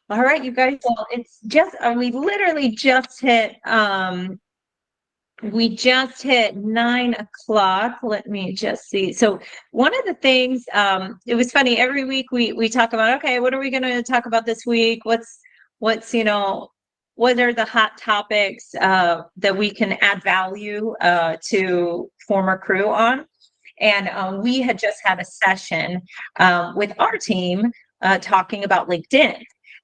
All right, you guys. Well, it's just we literally just hit 9 o'clock. Let me just see. So one of the things, it was funny. Every week we talk about, okay, what are we going to talk about this week? What's what are the hot topics that we can add value to former crew on? And we had just had a session with our team talking about LinkedIn.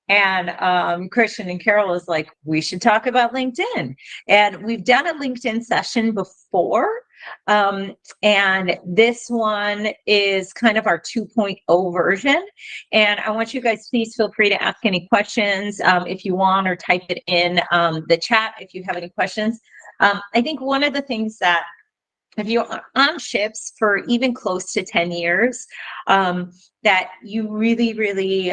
And Christian and Carol was like, we should talk about LinkedIn. And we've done a LinkedIn session before. And this one is kind of our 2.0 version. And I want you guys, please feel free to ask any questions if you want, or type it in the chat if you have any questions. I think one of the things that, if you're on ships for even close to 10 years, that you really, really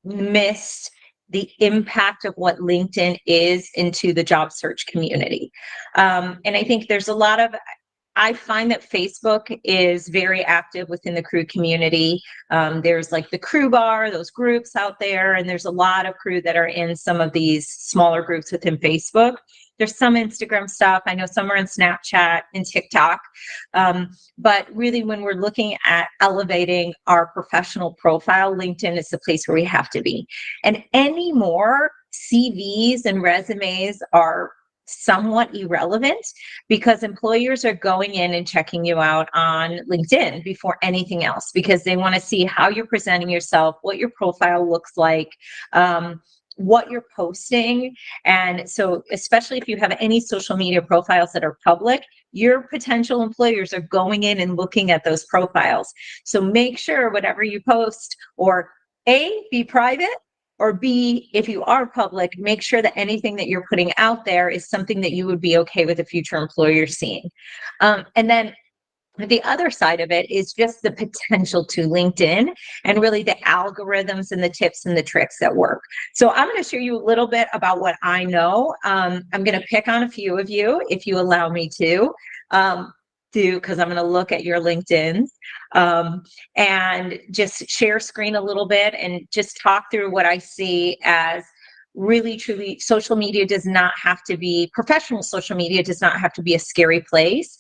missed the impact of what LinkedIn is into the job search community. And I think there's a lot of, I find that Facebook is very active within the crew community. There's like the crew bar, those groups out there, and there's a lot of crew that are in some of these smaller groups within Facebook. There's some Instagram stuff. I know some are in Snapchat and TikTok. But really, when we're looking at elevating our professional profile, LinkedIn is the place where we have to be. And any more CVs and resumes are somewhat irrelevant, because employers are going in and checking you out on LinkedIn before anything else, because they want to see how you're presenting yourself, what your profile looks like, what you're posting. And so, especially if you have any social media profiles that are public, your potential employers are going in and looking at those profiles. So make sure whatever you post, or A, be private, or B, if you are public, make sure that anything that you're putting out there is something that you would be okay with a future employer seeing. And then the other side of it is just the potential to LinkedIn, and really the algorithms and the tips and the tricks that work. So I'm going to show you a little bit about what I know. I'm going to pick on a few of you, if you allow me to, because I'm going to look at your LinkedIn's and just share screen a little bit and just talk through what I see as really, truly, social media does not have to be, professional social media does not have to be a scary place.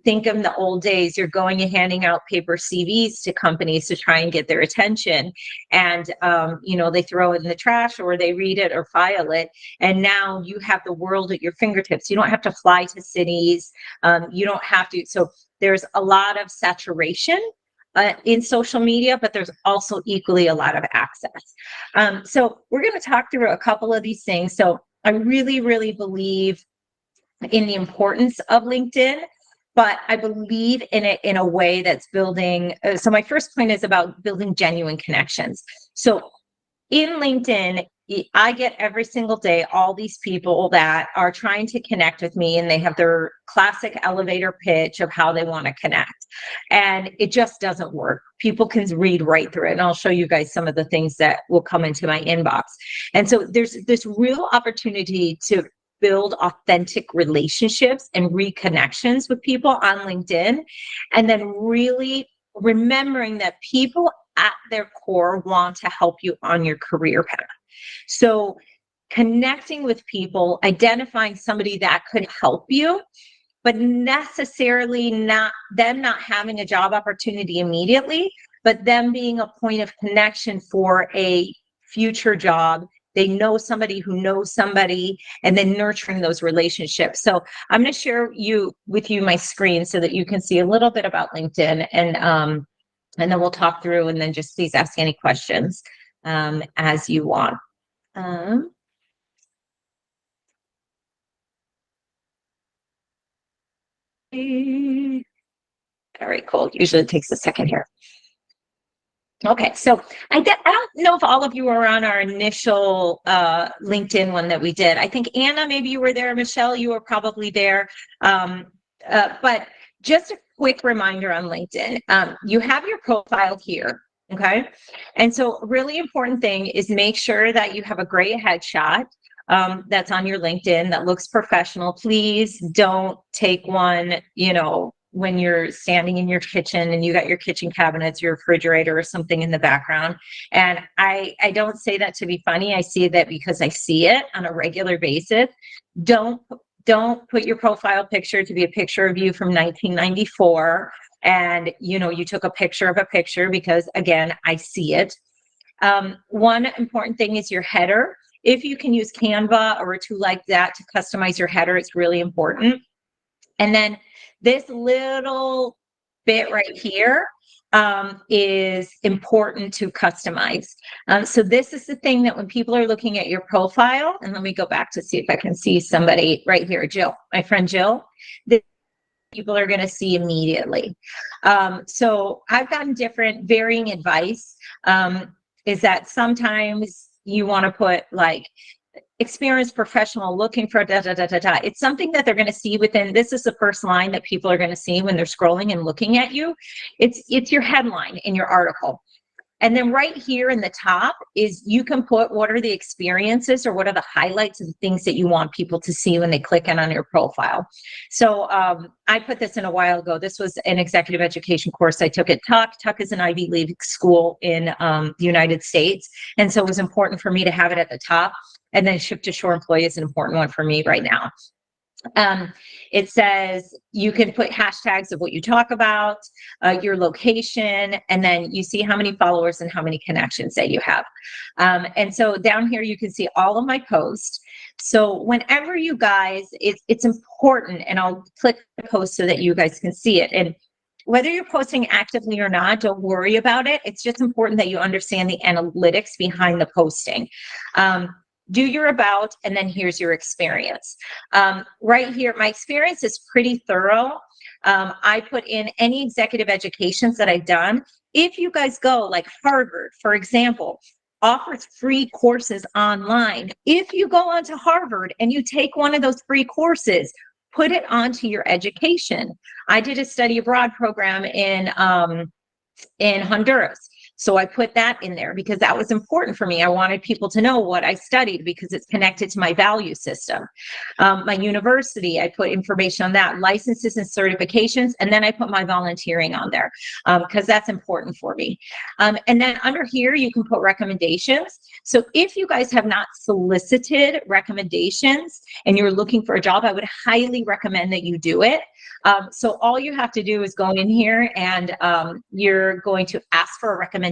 Think of the old days, you're going and handing out paper CVs to companies to try and get their attention. And, they throw it in the trash, or they read it or file it. And now you have the world at your fingertips. You don't have to fly to cities. You don't have to. So there's a lot of saturation in social media, but there's also equally a lot of access. So we're going to talk through a couple of these things. So I really, really believe in the importance of LinkedIn, but I believe in it in a way that's building. So my first point is about building genuine connections. So in LinkedIn, I get every single day all these people that are trying to connect with me, and they have their classic elevator pitch of how they want to connect. And it just doesn't work. People can read right through it. And I'll show you guys some of the things that will come into my inbox. And so there's this real opportunity to build authentic relationships and reconnections with people on LinkedIn. And then really remembering that people at their core want to help you on your career path. So connecting with people, identifying somebody that could help you, but necessarily not having a job opportunity immediately, but them being a point of connection for a future job. They know somebody who knows somebody, and then nurturing those relationships. So I'm going to share with you my screen so that you can see a little bit about LinkedIn, and then we'll talk through, and then just please ask any questions as you want. Very cool. Usually it takes a second here. Okay, so I don't know if all of you were on our initial LinkedIn one that we did. I think Anna, maybe you were there. Michelle, you were probably there. But just a quick reminder on LinkedIn. You have your profile here, okay? And so a really important thing is make sure that you have a great headshot that's on your LinkedIn that looks professional. Please don't take one, when you're standing in your kitchen and you got your kitchen cabinets, your refrigerator or something in the background. And I don't say that to be funny. I see that because I see it on a regular basis. Don't put your profile picture to be a picture of you from 1994 and you took a picture of a picture, because again, I see it. One important thing is your header. If you can use Canva or a tool like that to customize your header, it's really important. And then this little bit right here is important to customize. So this is the thing that when people are looking at your profile, and let me go back to see if I can see somebody right here, Jill, my friend Jill, this people are going to see immediately. So I've gotten different varying advice, is that sometimes you want to put like experienced professional looking for da da da da da. It's something that they're going to see within. This is the first line that people are going to see when they're scrolling and looking at you. It's your headline in your article. And then right here in the top is you can put what are the experiences or what are the highlights of the things that you want people to see when they click in on your profile. So I put this in a while ago. This was an executive education course I took at Tuck. Tuck is an Ivy League school in the United States. And so it was important for me to have it at the top. And then Shift to Shore employee is an important one for me right now. It says you can put hashtags of what you talk about, your location, and then you see how many followers and how many connections that you have. And so down here, you can see all of my posts. So whenever you guys, it's important, and I'll click the post so that you guys can see it. And whether you're posting actively or not, don't worry about it. It's just important that you understand the analytics behind the posting. Do your about, and then here's your experience. Right here, my experience is pretty thorough. I put in any executive educations that I've done. If you guys go, like Harvard, for example, offers free courses online. If you go onto Harvard and you take one of those free courses, put it onto your education. I did a study abroad program in Honduras. So I put that in there because that was important for me. I wanted people to know what I studied because it's connected to my value system. My university, I put information on that, licenses and certifications, and then I put my volunteering on there because that's important for me. And then under here, you can put recommendations. So if you guys have not solicited recommendations and you're looking for a job, I would highly recommend that you do it. So all you have to do is go in here and you're going to ask for a recommendation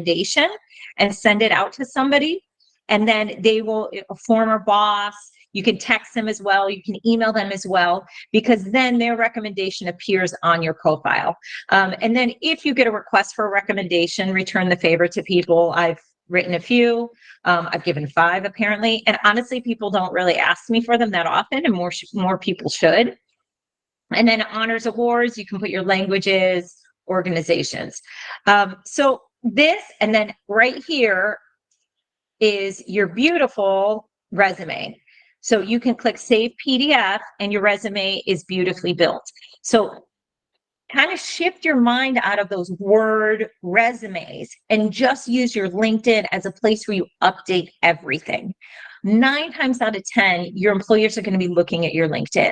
and send it out to somebody. And then they will, a former boss, you can text them as well. You can email them as well, because then their recommendation appears on your profile. And then if you get a request for a recommendation, return the favor to people. I've written a few. I've given 5 apparently. And honestly, people don't really ask me for them that often, and more people should. And then honors awards, you can put your languages, organizations. So this, and then right here is your beautiful resume. So you can click Save PDF and your resume is beautifully built. So kind of shift your mind out of those Word resumes and just use your LinkedIn as a place where you update everything. 9 times out of 10, your employers are going to be looking at your LinkedIn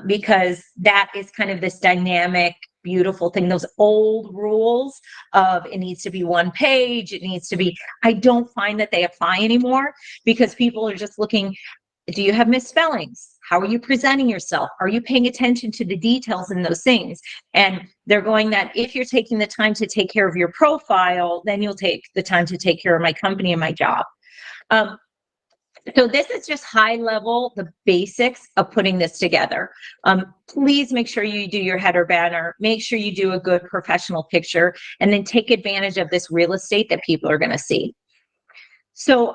because that is kind of this dynamic, beautiful thing. Those old rules of it needs to be 1 page, it needs to be, I don't find that they apply anymore because people are just looking, do you have misspellings? How are you presenting yourself? Are you paying attention to the details in those things? And they're going that if you're taking the time to take care of your profile, then you'll take the time to take care of my company and my job. So this is just high level, the basics of putting this together. Please make sure you do your header banner, make sure you do a good professional picture, and then take advantage of this real estate that people are going to see. So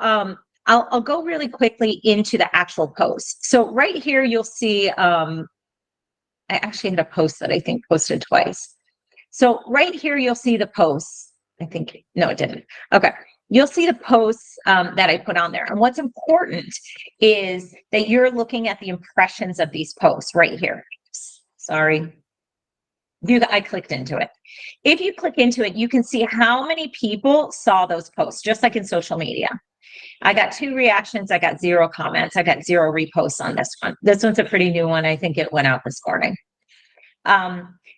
I'll go really quickly into the actual post. So right here, you'll see, I actually had a post that I think posted twice. So right here, you'll see the posts. I think, no, it didn't. Okay. You'll see the posts that I put on there. And what's important is that you're looking at the impressions of these posts right here. Sorry. I clicked into it. If you click into it, you can see how many people saw those posts, just like in social media. I got 2 reactions. I got 0 comments. I got 0 reposts on this one. This one's a pretty new one. I think it went out this morning.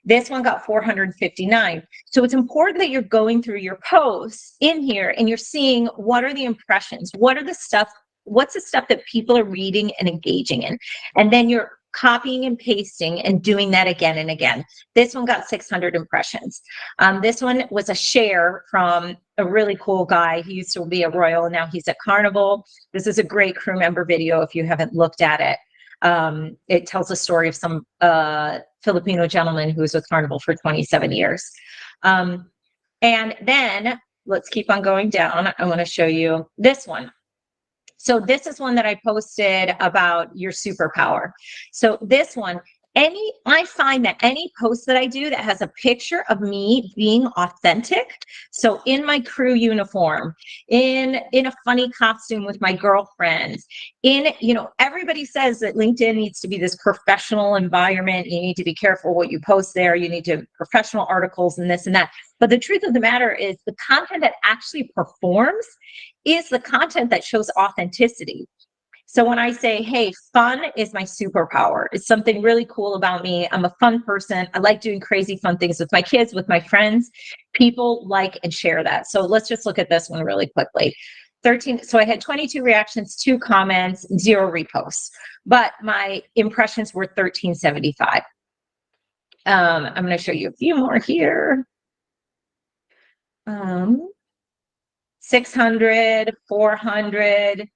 This one got 459. So it's important that you're going through your posts in here and you're seeing what are the impressions, what's the stuff that people are reading and engaging in. And then you're copying and pasting and doing that again and again. This one got 600 impressions. This one was a share from a really cool guy. He used to be a Royal and now he's at Carnival. This is a great crew member video if you haven't looked at it. It tells the story of some Filipino gentleman who was with Carnival for 27 years. And then let's keep on going down. I want to show you this one. So this is one that I posted about your superpower. So this one, I find that any post that I do that has a picture of me being authentic. So in my crew uniform, in a funny costume with my girlfriends, everybody says that LinkedIn needs to be this professional environment. You need to be careful what you post there. You need to professional articles and this and that. But the truth of the matter is the content that actually performs is the content that shows authenticity. So when I say, hey, fun is my superpower, it's something really cool about me. I'm a fun person. I like doing crazy fun things with my kids, with my friends. People like and share that. So let's just look at this one really quickly. 13. So I had 22 reactions, 2 comments, 0 reposts, but my impressions were 1375. I'm going to show you a few more here. 600, 400,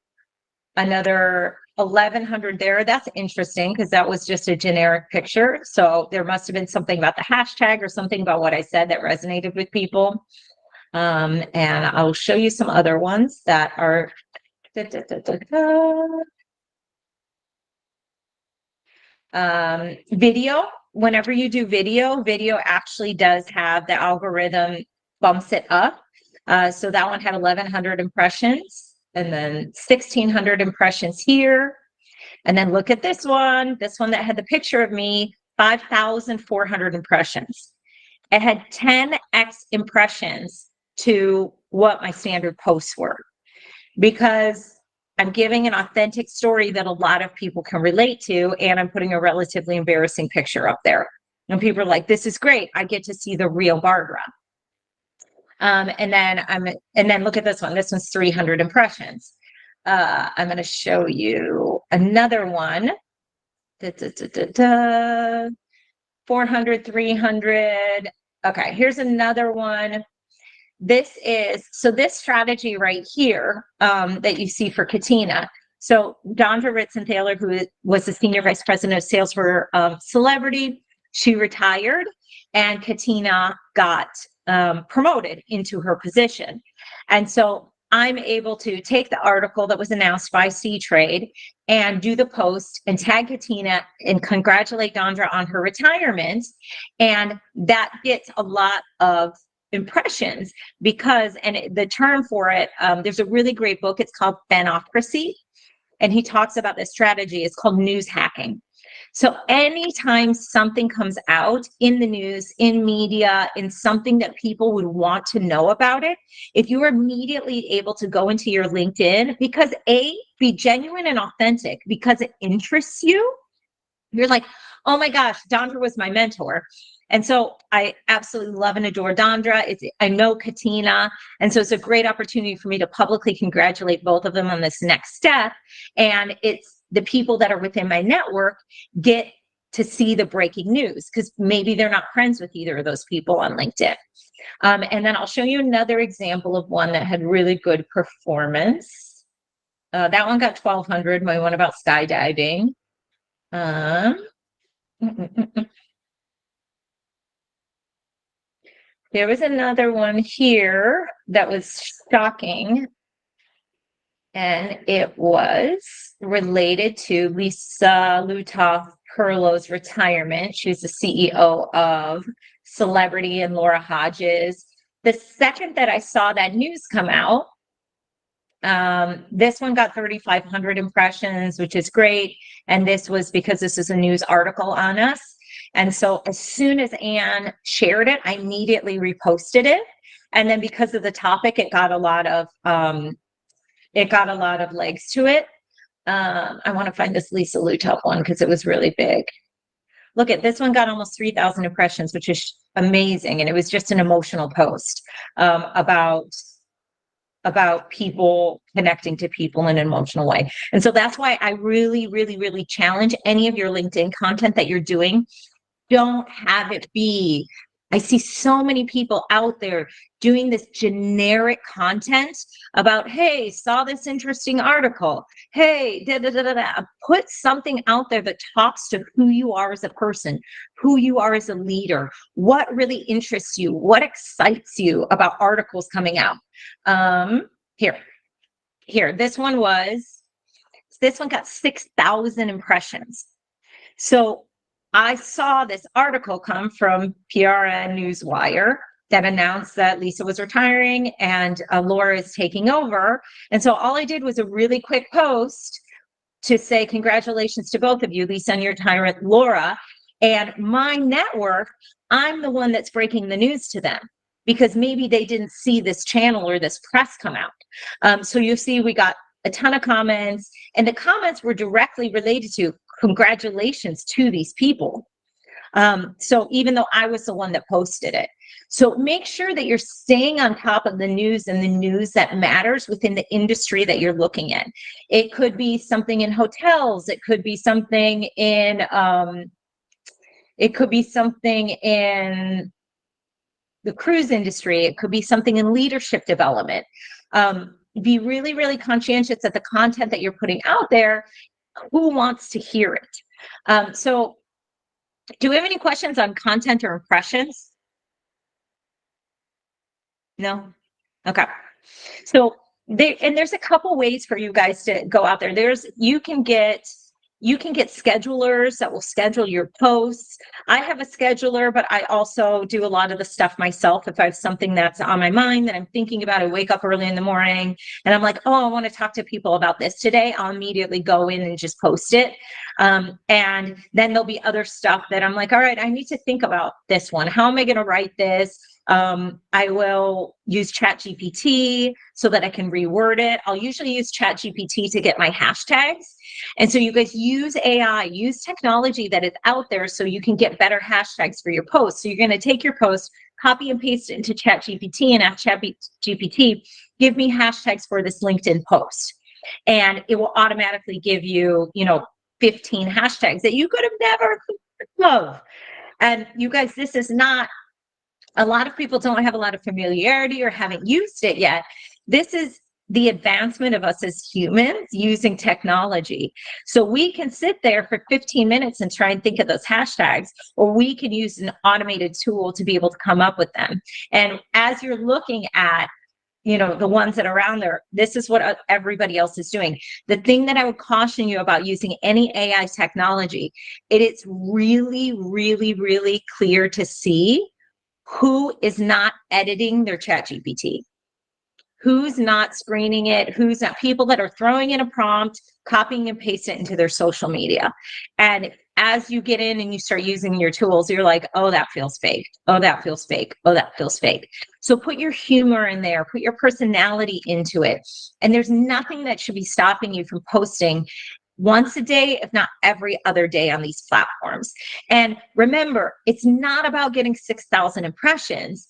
another 1100 there. That's interesting because that was just a generic picture. So there must have been something about the hashtag or something about what I said that resonated with people. And I'll show you some other ones that are video. Whenever you do video actually does have the algorithm bumps it up. So that one had 1100 impressions and then 1600 impressions here. And then look at this one that had the picture of me, 5,400 impressions. It had 10x impressions to what my standard posts were, because I'm giving an authentic story that a lot of people can relate to, and I'm putting a relatively embarrassing picture up there. And people are like, this is great. I get to see the real Barbara. And then look at this one. This one's 300 impressions. I'm going to show you another one. 400, 300. Okay, here's another one. This strategy right here that you see for Katina. So Dondra Ritson-Thaler, who was the Senior Vice President of Sales for Celebrity, she retired, and Katina got promoted into her position. And so I'm able to take the article that was announced by C-Trade and do the post and tag Katina and congratulate Dondra on her retirement. And that gets a lot of impressions because, and the term for it, there's a really great book. It's called Fanocracy. And he talks about this strategy. It's called news hacking. So anytime something comes out in the news, in media, in something that people would want to know about it, if you are immediately able to go into your LinkedIn, because be genuine and authentic, because it interests you, you're like, oh my gosh, Dondra was my mentor. And so I absolutely love and adore Dondra. I know Katina. And so it's a great opportunity for me to publicly congratulate both of them on this next step. And it's the people that are within my network get to see the breaking news because maybe they're not friends with either of those people on LinkedIn. And then I'll show you another example of one that had really good performance. That one got 1,200, my one about skydiving. There was another one here that was shocking, and it was related to Lisa Lutoff-Perlo's retirement. She's the CEO of Celebrity and Laura Hodges. The second that I saw that news come out, this one got 3,500 impressions, which is great. And this was because this is a news article on us. And so as soon as Anne shared it, I immediately reposted it. And then because of the topic, it got a lot of legs to it. I want to find this Lisa Lutoff one because it was really big. Look at this one, got almost 3,000 impressions, which is amazing. And it was just an emotional post about people connecting to people in an emotional way. And so that's why I really, really, really challenge any of your LinkedIn content that you're doing. Don't have it be, I see so many people out there doing this generic content about, hey, saw this interesting article. Hey, da, da, da, da, da. Put something out there that talks to who you are as a person, who you are as a leader, what really interests you, what excites you about articles coming out. Here, this one got 6,000 impressions. So I saw this article come from PRN Newswire that announced that Lisa was retiring and Laura is taking over. And so all I did was a really quick post to say, congratulations to both of you, Lisa and your tyrant, Laura. And my network, I'm the one that's breaking the news to them because maybe they didn't see this channel or this press come out. So you'll see we got a ton of comments, and the comments were directly related to congratulations to these people. So even though I was the one that posted it. So make sure that you're staying on top of the news and the news that matters within the industry that you're looking at. It could be something in hotels. It could be something in, the cruise industry. It could be something in leadership development. Be really, really conscientious that the content that you're putting out there, who wants to hear it? So do we have any questions on content or impressions? No? Okay. So there's a couple ways for you guys to go out there. You can get schedulers that will schedule your posts. I have a scheduler, but I also do a lot of the stuff myself. If I have something that's on my mind that I'm thinking about, I wake up early in the morning and I'm like, oh, I want to talk to people about this today. I'll immediately go in and just post it. And then there'll be other stuff that I'm like, all right, I need to think about this one. How am I going to write this? I will use ChatGPT so that I can reword it. I'll usually use ChatGPT to get my hashtags. And so you guys use AI, use technology that is out there so you can get better hashtags for your posts. So you're going to take your post, copy and paste it into ChatGPT and ask ChatGPT, give me hashtags for this LinkedIn post. And it will automatically give you, 15 hashtags that you could have never loved. And you guys, this is not, a lot of people don't have a lot of familiarity or haven't used it yet. This is the advancement of us as humans using technology. So we can sit there for 15 minutes and try and think of those hashtags, or we can use an automated tool to be able to come up with them. And as you're looking at, the ones that are around there, this is what everybody else is doing. The thing that I would caution you about using any AI technology, it is really, really, really clear to see who is not editing their ChatGPT, who's not screening it, who's not, people that are throwing in a prompt, copying and pasting it into their social media. And as you get in and you start using your tools, you're like, oh, that feels fake. Oh, that feels fake. Oh, that feels fake. So put your humor in there, put your personality into it. And there's nothing that should be stopping you from posting once a day, if not every other day on these platforms. And remember, it's not about getting 6,000 impressions.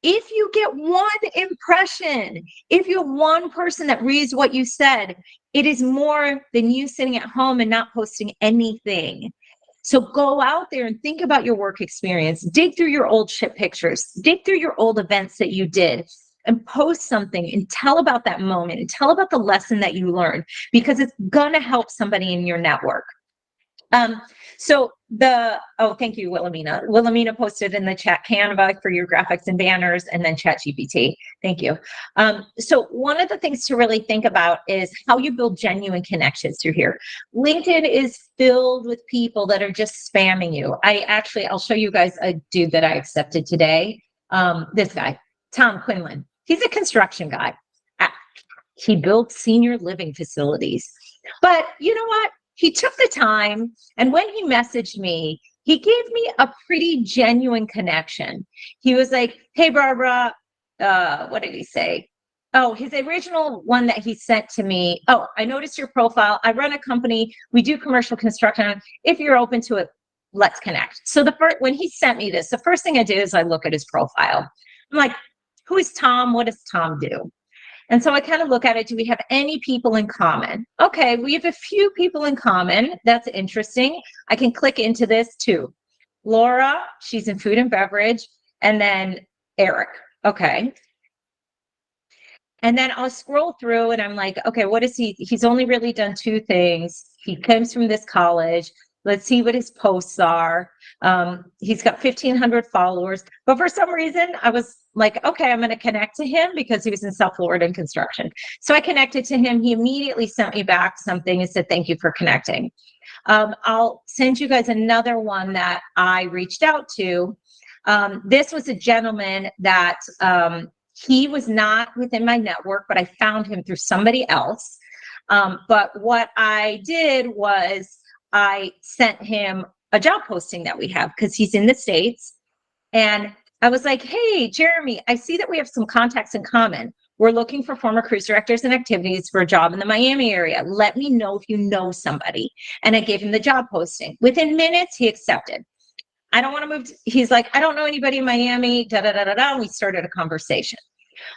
If you get one impression, if you have one person that reads what you said, it is more than you sitting at home and not posting anything. So go out there and think about your work experience, dig through your old ship pictures, dig through your old events that you did, and post something and tell about that moment and tell about the lesson that you learned, because it's gonna help somebody in your network. Thank you, Wilhelmina. Wilhelmina posted in the chat Canva for your graphics and banners, and then ChatGPT. Thank you. So one of the things to really think about is how you build genuine connections through here. LinkedIn is filled with people that are just spamming you. I'll show you guys a dude that I accepted today. This guy, Tom Quinlan. He's a construction guy. He builds senior living facilities. But you know what? He took the time, and when he messaged me, he gave me a pretty genuine connection. He was like, hey, Barbara, what did he say? Oh, his original one that he sent to me. Oh, I noticed your profile. I run a company. We do commercial construction. If you're open to it, let's connect. So when he sent me this, the first thing I did is I look at his profile. I'm like, who is Tom? What does Tom do? And so I kind of look at it. Do we have any people in common? Okay, we have a few people in common. That's interesting. I can click into this too. Laura, she's in food and beverage. And then Eric. Okay. And then I'll scroll through and I'm like, okay, what is he? He's only really done two things. He comes from this college. Let's see what his posts are. He's got 1,500 followers. But for some reason, I was like, okay, I'm going to connect to him because he was in South Florida in construction. So I connected to him. He immediately sent me back something and said, thank you for connecting. I'll send you guys another one that I reached out to. This was a gentleman that he was not within my network, but I found him through somebody else. But what I did was I sent him a job posting that we have because he's in the States. And I was like, hey, Jeremy, I see that we have some contacts in common. We're looking for former cruise directors and activities for a job in the Miami area. Let me know if you know somebody. And I gave him the job posting. Within minutes, he accepted. I don't want to move. He's like, I don't know anybody in Miami, da, da, da, da, da. And we started a conversation.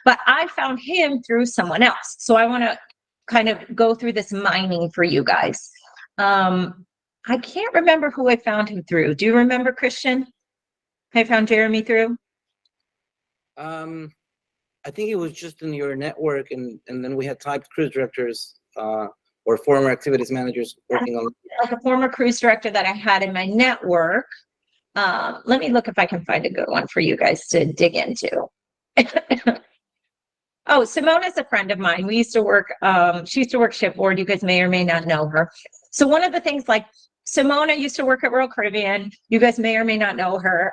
But I found him through someone else. So I want to kind of go through this mining for you guys. I can't remember who I found him through. Do you remember, Christian? I found Jeremy through? I think it was just in your network, and then we had typed cruise directors or former activities managers working on. Like a former cruise director that I had in my network. Let me look if I can find a good one for you guys to dig into. Oh, Simone is a friend of mine. We used to work, she used to work shipboard. You guys may or may not know her. So one of the things like Simona used to work at Royal Caribbean. You guys may or may not know her.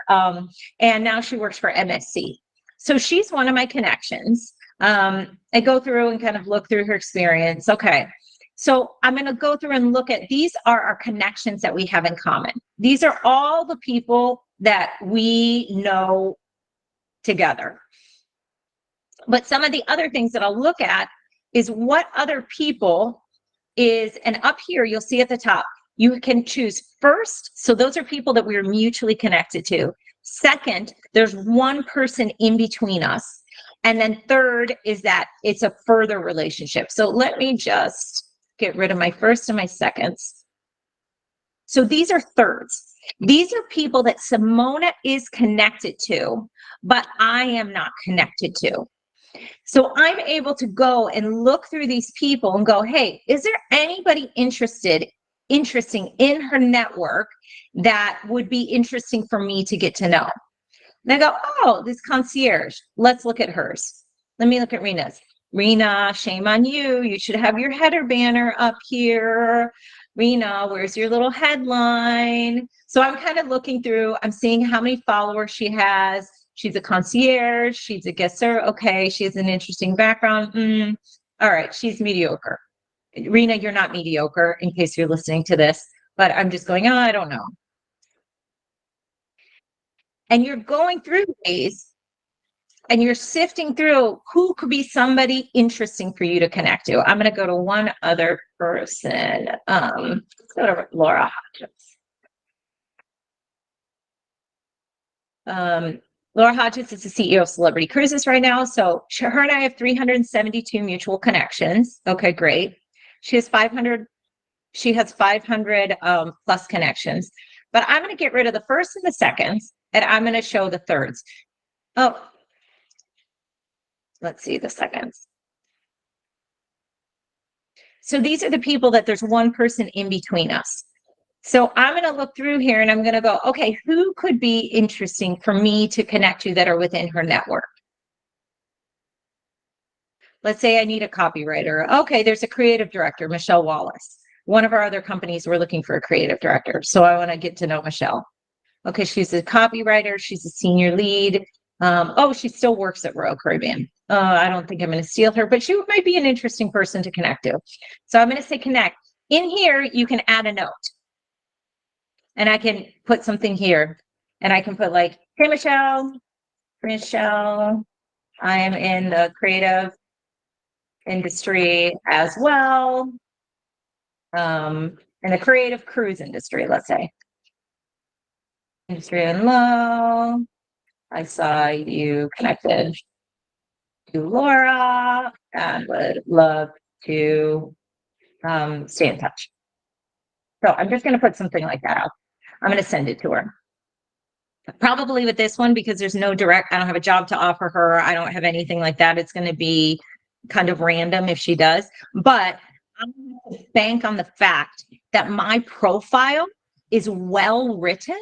And now she works for MSC. So she's one of my connections. I go through and kind of look through her experience. Okay. So I'm going to go through and look at, these are our connections that we have in common. These are all the people that we know together. But some of the other things that I'll look at is what other people is, and up here, you'll see at the top, you can choose first. So those are people that we're mutually connected to. Second, there's one person in between us. And then third is that it's a further relationship. So let me just get rid of my first and my seconds. So these are thirds. These are people that Simona is connected to, but I am not connected to. So I'm able to go and look through these people and go, hey, is there anybody interesting in her network that would be interesting for me to get to know? And I go, oh, this concierge. Let's look at hers. Let me look at Rena's. Rena, shame on you. You should have your header banner up here. Rena, where's your little headline? So I'm kind of looking through, I'm seeing how many followers she has. She's a concierge. She's a guesser. Okay. She has an interesting background. All right. She's mediocre. Rena, you're not mediocre in case you're listening to this, but I'm just going, oh, I don't know. And you're going through these and you're sifting through who could be somebody interesting for you to connect to. I'm going to go to one other person. Let's go to Laura Hodges. Laura Hodges is the CEO of Celebrity Cruises right now. So her and I have 372 mutual connections. Okay, great. She has 500 plus connections. But I'm going to get rid of the first and the seconds, and I'm going to show the thirds. Oh, let's see the seconds. So these are the people that there's one person in between us. So I'm going to look through here and I'm going to go, okay, who could be interesting for me to connect to that are within her network? Let's say I need a copywriter. Okay, there's a creative director, Michelle Wallace. One of our other companies, we're looking for a creative director. So I want to get to know Michelle. Okay, she's a copywriter. She's a senior lead. Oh, she still works at Royal Caribbean. I don't think I'm going to steal her, but she might be an interesting person to connect to. So I'm going to say connect. In here, you can add a note. And I can put something here. And I can put like, hey, Michelle, I am in the creative industry as well. In the creative cruise industry, let's say. Industry and Low. I saw you connected to Laura and would love to stay in touch. So I'm just going to put something like that out. I'm going to send it to her. Probably with this one, because there's no direct, I don't have a job to offer her. I don't have anything like that. It's going to be kind of random if she does. But I'm going to bank on the fact that my profile is well written.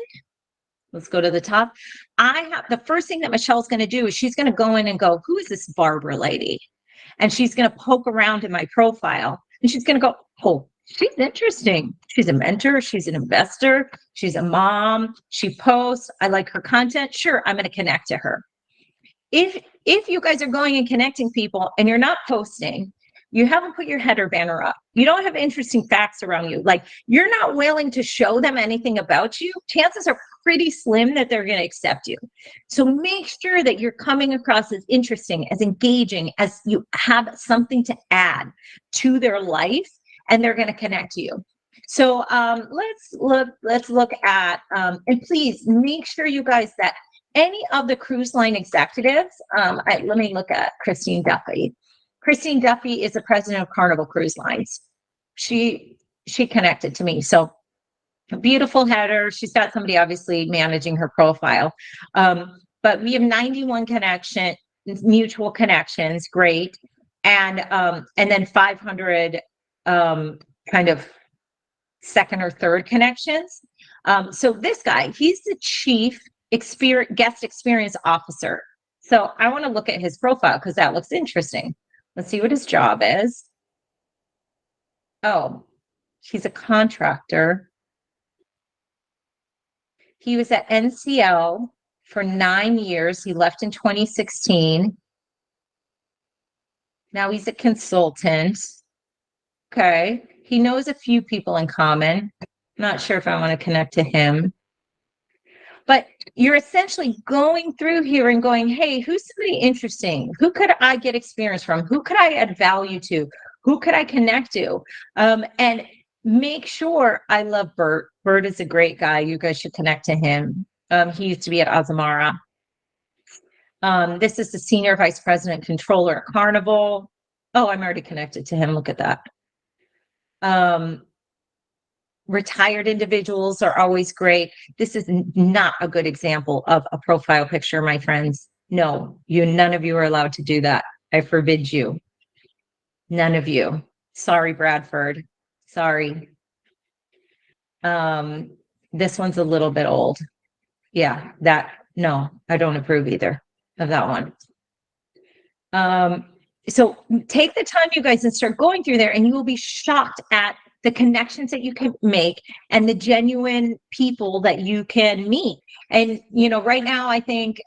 Let's go to the top. I have the first thing that Michelle's going to do is she's going to go in and go, who is this Barbara lady? And she's going to poke around in my profile and she's going to go, oh, she's interesting. She's a mentor. She's an investor. She's a mom. She posts. I like her content. Sure, I'm going to connect to her. If you guys are going and connecting people and you're not posting, you haven't put your header banner up, you don't have interesting facts around you, like you're not willing to show them anything about you, chances are pretty slim that they're going to accept you. So make sure that you're coming across as interesting, as engaging, as you have something to add to their life, and they're going to connect to you. So let's look at, and please make sure you guys that any of the cruise line executives, let me look at Christine Duffy. Christine Duffy is the president of Carnival Cruise Lines. She connected to me. So a beautiful header. She's got somebody obviously managing her profile. But we have 91 mutual connections. Great. And then 500 kind of second or third connections. So this guy, he's the chief guest experience officer. So I want to look at his profile because that looks interesting. Let's see what his job is. Oh, he's a contractor. He was at NCL for 9 years. He left in 2016. Now he's a consultant. Okay. He knows a few people in common. Not sure if I want to connect to him. But you're essentially going through here and going, hey, who's somebody interesting? Who could I get experience from? Who could I add value to? Who could I connect to? And make sure, I love Bert. Bert is a great guy. You guys should connect to him. He used to be at Azamara. This is the senior vice president controller at Carnival. Oh, I'm already connected to him. Look at that. Retired individuals are always great. This is not a good example of a profile picture, my friends. No, none of you are allowed to do that. I forbid you. None of you. Sorry, Bradford. Sorry. This one's a little bit old. Yeah, no, I don't approve either of that one. So take the time, you guys, and start going through there, and you will be shocked at the connections that you can make and the genuine people that you can meet. And, right now, I think,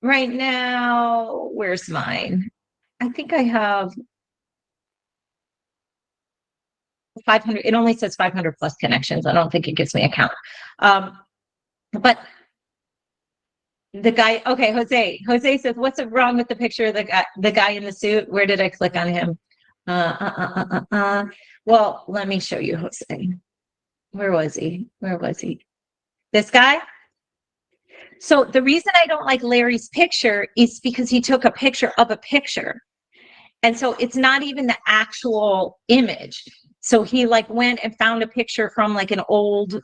where's mine? I think I have 500. It only says 500 plus connections. I don't think it gives me a count. But the guy, okay, Jose says, what's wrong with the picture of the guy in the suit? Where did I click on him? Well, let me show you Jose. Where was he? This guy? So the reason I don't like Larry's picture is because he took a picture of a picture. And so it's not even the actual image. So he went and found a picture from an old,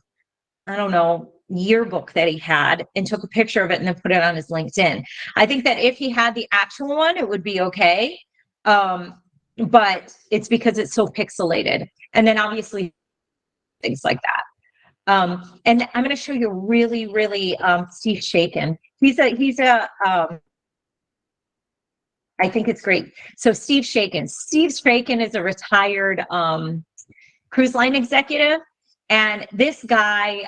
I don't know, yearbook that he had and took a picture of it and then put it on his LinkedIn. I think that if he had the actual one, it would be okay. But it's because it's so pixelated. And then obviously things like that. And I'm going to show you really, really, Steve Shaken. I think it's great. So Steve Shaken is a retired, cruise line executive. And this guy,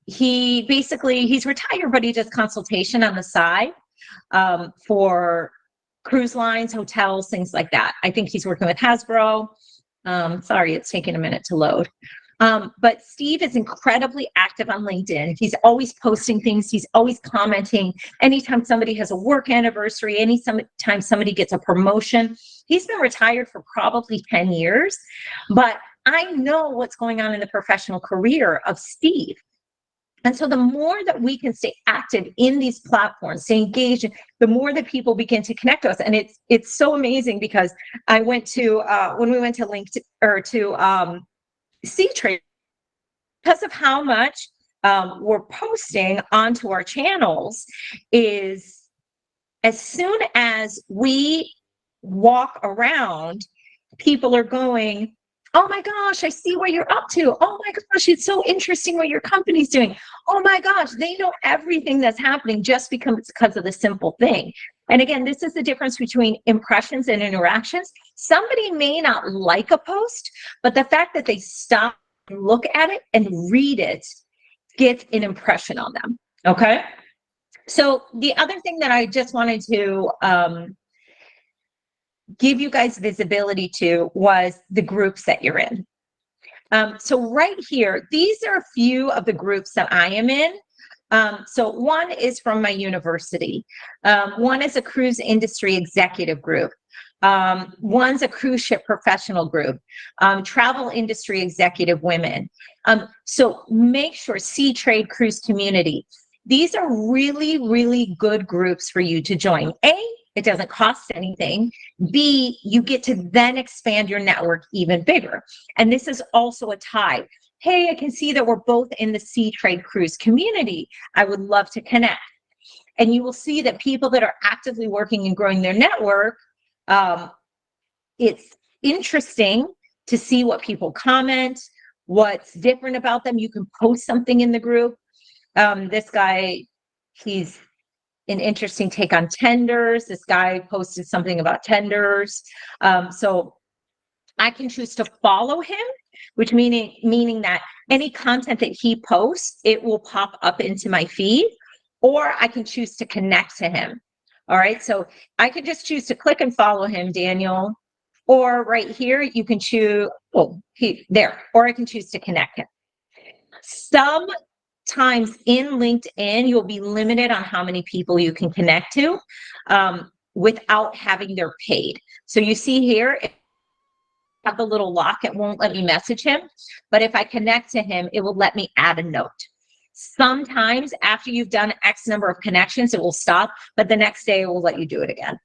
he's retired, but he does consultation on the side, for cruise lines, hotels, things like that. I think he's working with Hasbro. Sorry, it's taking a minute to load. But Steve is incredibly active on LinkedIn. He's always posting things. He's always commenting. Anytime somebody has a work anniversary, anytime somebody gets a promotion. He's been retired for probably 10 years, but I know what's going on in the professional career of Steve. And so the more that we can stay active in these platforms, stay engaged, the more that people begin to connect to us. And it's so amazing because I went to when we went to LinkedIn or to C-Trade, because of how much we're posting onto our channels, is as soon as we walk around, people are going, oh my gosh, I see what you're up to. Oh my gosh, it's so interesting what your company's doing. Oh my gosh, they know everything that's happening just because of the simple thing. And again, this is the difference between impressions and interactions. Somebody may not like a post, but the fact that they stop and look at it and read it gets an impression on them. Okay. So the other thing that I just wanted to give you guys visibility to was the groups that you're in. So right here, these are a few of the groups that I am in. So one is from my university. One is a cruise industry executive group. One's a cruise ship professional group, travel industry executive women. So make sure, C-Trade Cruise Community. These are really, really good groups for you to join. A, it doesn't cost anything. B, you get to then expand your network even bigger. And this is also a tie. Hey, I can see that we're both in the C-Trade Cruise community. I would love to connect. And you will see that people that are actively working and growing their network, it's interesting to see what people comment, what's different about them. You can post something in the group. This guy, he's an interesting take on tenders. This guy posted something about tenders. So I can choose to follow him, which meaning that any content that he posts, it will pop up into my feed, or I can choose to connect to him. All right. So I can just choose to click and follow him, Daniel, or right here, you can choose, there, or I can choose to connect him. Sometimes in LinkedIn, you'll be limited on how many people you can connect to without having their paid. So you see here, if I have the little lock, it won't let me message him. But if I connect to him, it will let me add a note. Sometimes after you've done X number of connections, it will stop, but the next day it will let you do it again.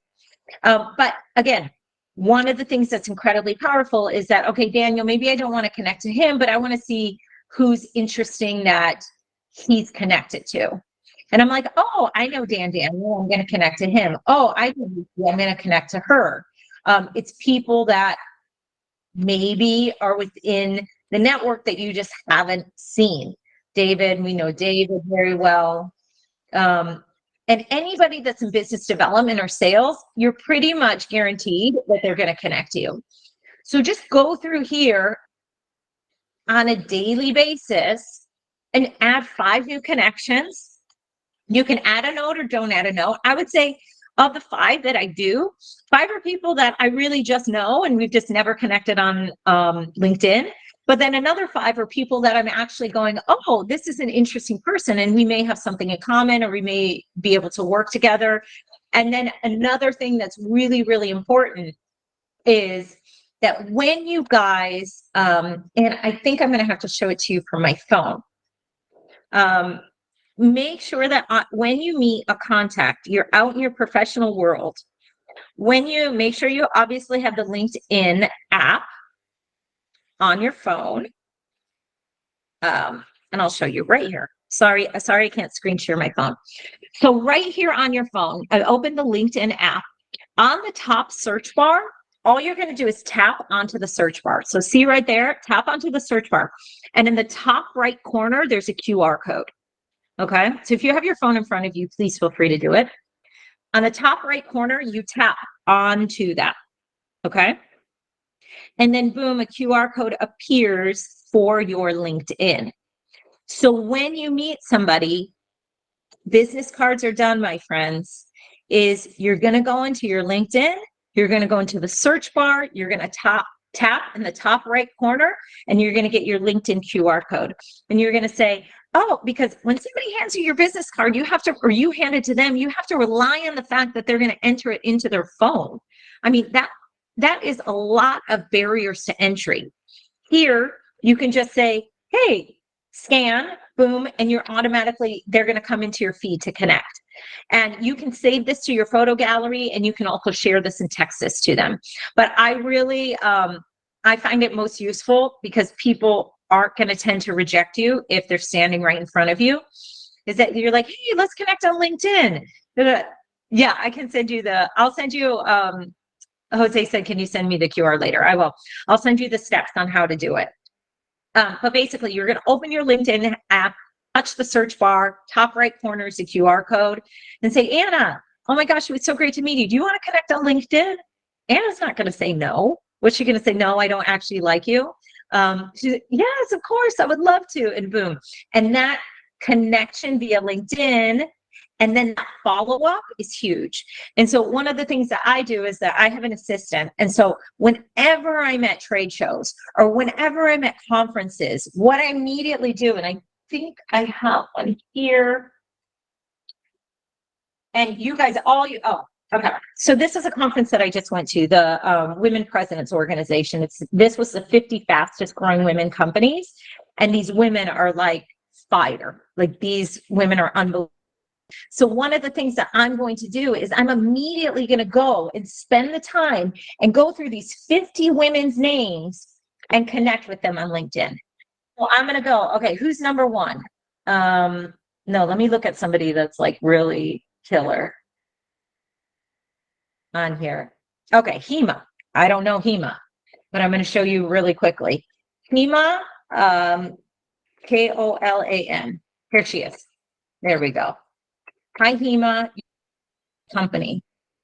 But again, one of the things that's incredibly powerful is that, okay, Daniel, maybe I don't want to connect to him, but I want to see who's interesting that he's connected to. And I'm like, oh, I know Daniel, I'm going to connect to him. Oh, I know Lucy, I'm going to connect to her. It's people that maybe are within the network that you just haven't seen. David, we know David very well. And anybody that's in business development or sales, you're pretty much guaranteed that they're going to connect to you. So just go through here on a daily basis and add 5 new connections. You can add a note or don't add a note. I would say of the 5 that I do, 5 are people that I really just know and we've just never connected on LinkedIn. But then another 5 are people that I'm actually going, oh, this is an interesting person and we may have something in common or we may be able to work together. And then another thing that's really, really important is that when you guys, and I think I'm going to have to show it to you from my phone. Make sure that when you meet a contact, you're out in your professional world. When you make sure you obviously have the LinkedIn app on your phone. And I'll show you right here. Sorry, I can't screen share my phone. So right here on your phone, I opened the LinkedIn app. On the top search bar, all you're going to do is tap onto the search bar. So see right there, tap onto the search bar. And in the top right corner, there's a QR code. Okay. So if you have your phone in front of you, please feel free to do it. On the top right corner, you tap onto that. Okay. And then boom, a QR code appears for your LinkedIn. So when you meet somebody, business cards are done, my friends, is you're going to go into your LinkedIn, you're going to go into the search bar, you're going to tap in the top right corner, and you're going to get your LinkedIn QR code. And you're going to say, oh, because when somebody hands you your business card, you have to, or you hand it to them, you have to rely on the fact that they're going to enter it into their phone. I mean, that is a lot of barriers to entry. Here, you can just say, hey, scan, boom, and they're going to come into your feed to connect. And you can save this to your photo gallery, and you can also share this and text this to them. But I really, I find it most useful because people aren't going to tend to reject you if they're standing right in front of you. Is that you're like, hey, let's connect on LinkedIn. Yeah, I can send you I'll send you, Jose said, can you send me the QR later? I will. I'll send you the steps on how to do it. But basically, you're going to open your LinkedIn app, touch the search bar, top right corner is the QR code, and say, Anna, oh my gosh, it was so great to meet you. Do you want to connect on LinkedIn? Anna's not going to say no. What's she going to say? No, I don't actually like you. She's, yes, of course, I would love to. And boom. And that connection via LinkedIn and then that follow-up is huge. And so one of the things that I do is that I have an assistant. And so whenever I'm at trade shows or whenever I'm at conferences, what I immediately do, and I think I have one here. And you guys, okay. So this is a conference that I just went to, the Women Presidents Organization. This was the 50 fastest growing women companies. And these women are like fire. Like these women are unbelievable. So one of the things that I'm going to do is I'm immediately going to go and spend the time and go through these 50 women's names and connect with them on LinkedIn. Well, I'm going to go, okay, who's number one? No, let me look at somebody that's like really killer on here. Okay, Hema. I don't know Hema, but I'm going to show you really quickly. Hema, Kolan. Here she is. There we go. Hi, Hema company.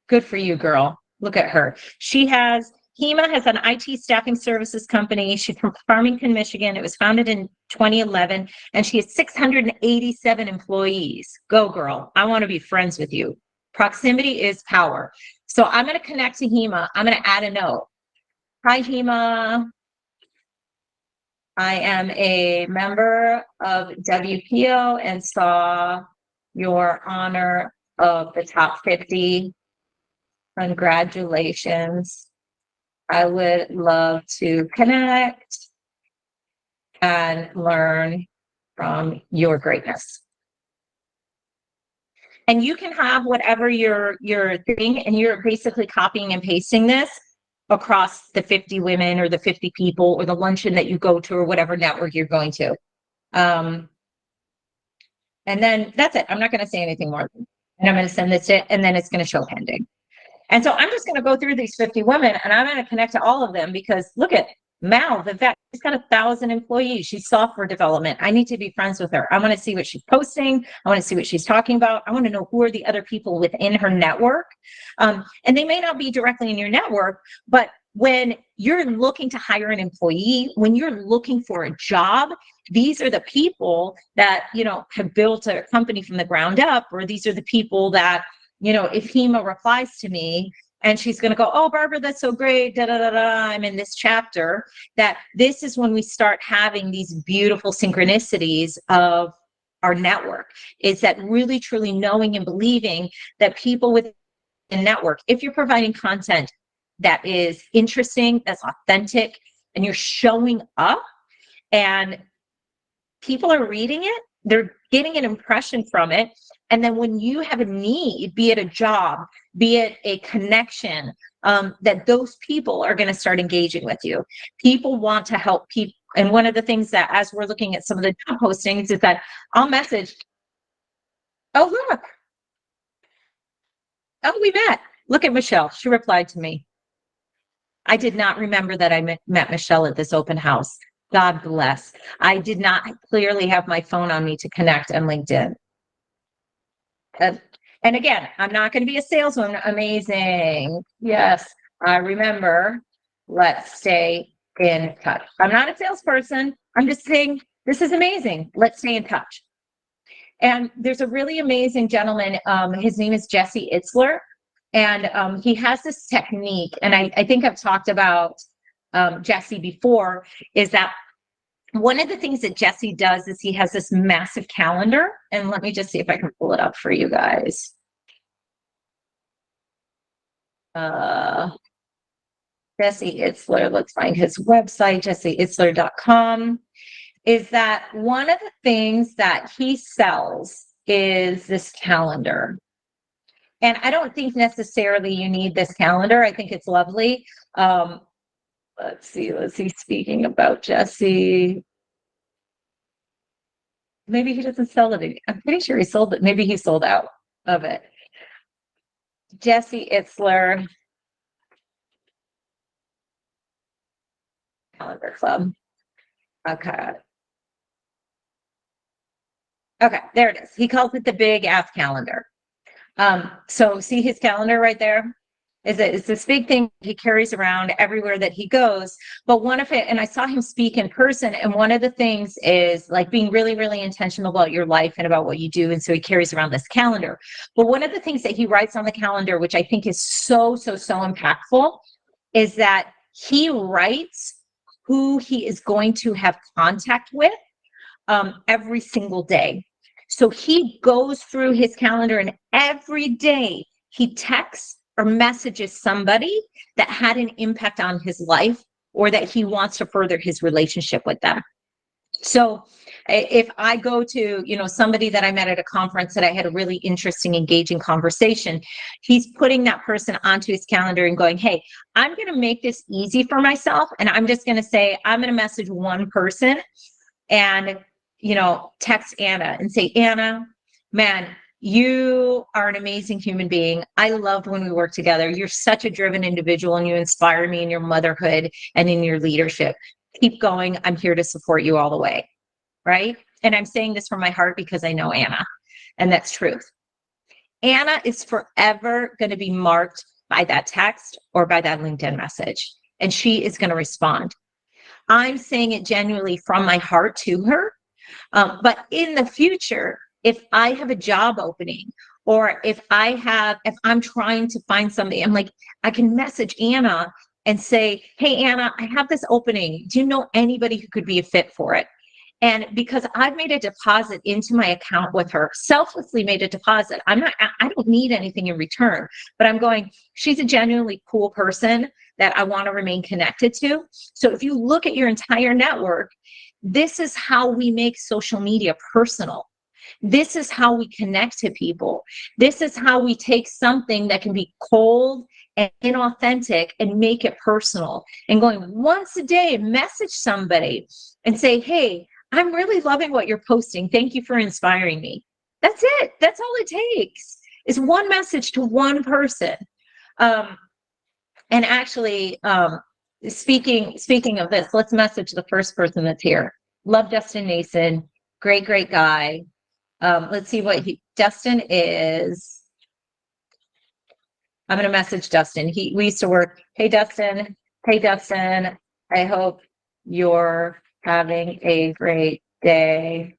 Good for you, girl. Look at her. Hema has an IT staffing services company. She's from Farmington, Michigan. It was founded in 2011, and she has 687 employees. Go, girl. I want to be friends with you. Proximity is power. So I'm going to connect to Hema. I'm going to add a note. Hi, Hema. I am a member of WPO and saw your honor of the top 50. Congratulations. I would love to connect and learn from your greatness. And you can have whatever you're doing, and you're basically copying and pasting this across the 50 women or the 50 people or the luncheon that you go to or whatever network you're going to. And then that's it. I'm not going to say anything more. And I'm going to send this to, and then it's going to show pending. And so I'm just going to go through these 50 women and I'm going to connect to all of them because look at Mal, in fact, she's got 1,000 employees. She's software development. I need to be friends with her. I want to see what she's posting. I want to see what she's talking about. I want to know who are the other people within her network. And they may not be directly in your network, but when you're looking to hire an employee, when you're looking for a job, these are the people that, have built a company from the ground up, or these are the people that, if Hema replies to me and she's going to go, oh, Barbara, that's so great. Da, da, da, da. I'm in this chapter. That this is when we start having these beautiful synchronicities of our network. Is that really, truly knowing and believing that people within the network, if you're providing content that is interesting, that's authentic, and you're showing up and people are reading it, they're getting an impression from it. And then when you have a need, be it a job, be it a connection, that those people are going to start engaging with you. People want to help people. And one of the things that, as we're looking at some of the job postings, is that I'll message, oh, look. Oh, we met. Look at Michelle. She replied to me. I did not remember that I met Michelle at this open house. God bless. I did not clearly have my phone on me to connect on LinkedIn. And again, I'm not going to be a saleswoman. Amazing. Yes, I remember. Let's stay in touch. I'm not a salesperson. I'm just saying, this is amazing. Let's stay in touch. And there's a really amazing gentleman. His name is Jesse Itzler. And he has this technique. And I think I've talked about Jesse before, is that one of the things that Jesse does is he has this massive calendar. And let me just see if I can pull it up for you guys. Jesse Itzler, let's find his website, jesseitzler.com. is that one of the things that he sells is this calendar. And I don't think necessarily you need this calendar. I think it's lovely. Let's see. Speaking about Jesse, maybe he doesn't sell it. I'm pretty sure he sold it. Maybe he sold out of it. Jesse Itzler, Calendar Club. Okay. Okay, there it is. He calls it the big ass calendar. So see his calendar right there? It's this big thing he carries around everywhere that he goes. But one of it, and I saw him speak in person, and one of the things is like being really, really intentional about your life and about what you do. And so he carries around this calendar. But one of the things that he writes on the calendar, which I think is so impactful, is that he writes who he is going to have contact with every single day. So he goes through his calendar, and every day he texts or messages somebody that had an impact on his life or that he wants to further his relationship with them. So if I go to, somebody that I met at a conference that I had a really interesting, engaging conversation, he's putting that person onto his calendar and going, hey, I'm going to make this easy for myself. And I'm just going to say, I'm going to message one person and, text Anna and say, Anna, man, you are an amazing human being. I loved when we worked together. You're such a driven individual and you inspire me in your motherhood and in your leadership. Keep going. I'm here to support you all the way. Right. And I'm saying this from my heart because I know Anna, and that's truth. Anna is forever going to be marked by that text or by that LinkedIn message, and she is going to respond. I'm saying it genuinely from my heart to her. But in the future, if I have a job opening or if I'm trying to find somebody, I'm like, I can message Anna and say, hey, Anna, I have this opening. Do you know anybody who could be a fit for it? And because I've made a deposit into my account with her, selflessly made a deposit. I don't need anything in return, but I'm going, she's a genuinely cool person that I want to remain connected to. So if you look at your entire network, this is how we make social media personal. This is how we connect to people. This is how we take something that can be cold and inauthentic and make it personal. And going once a day, message somebody and say, hey, I'm really loving what you're posting. Thank you for inspiring me. That's it. That's all it takes is one message to one person. And actually, speaking of this, let's message the first person that's here. Love Dustin Nason. Great guy. Let's see what Dustin is. I'm going to message Dustin. We used to work. Hey, Dustin. I hope you're having a great day.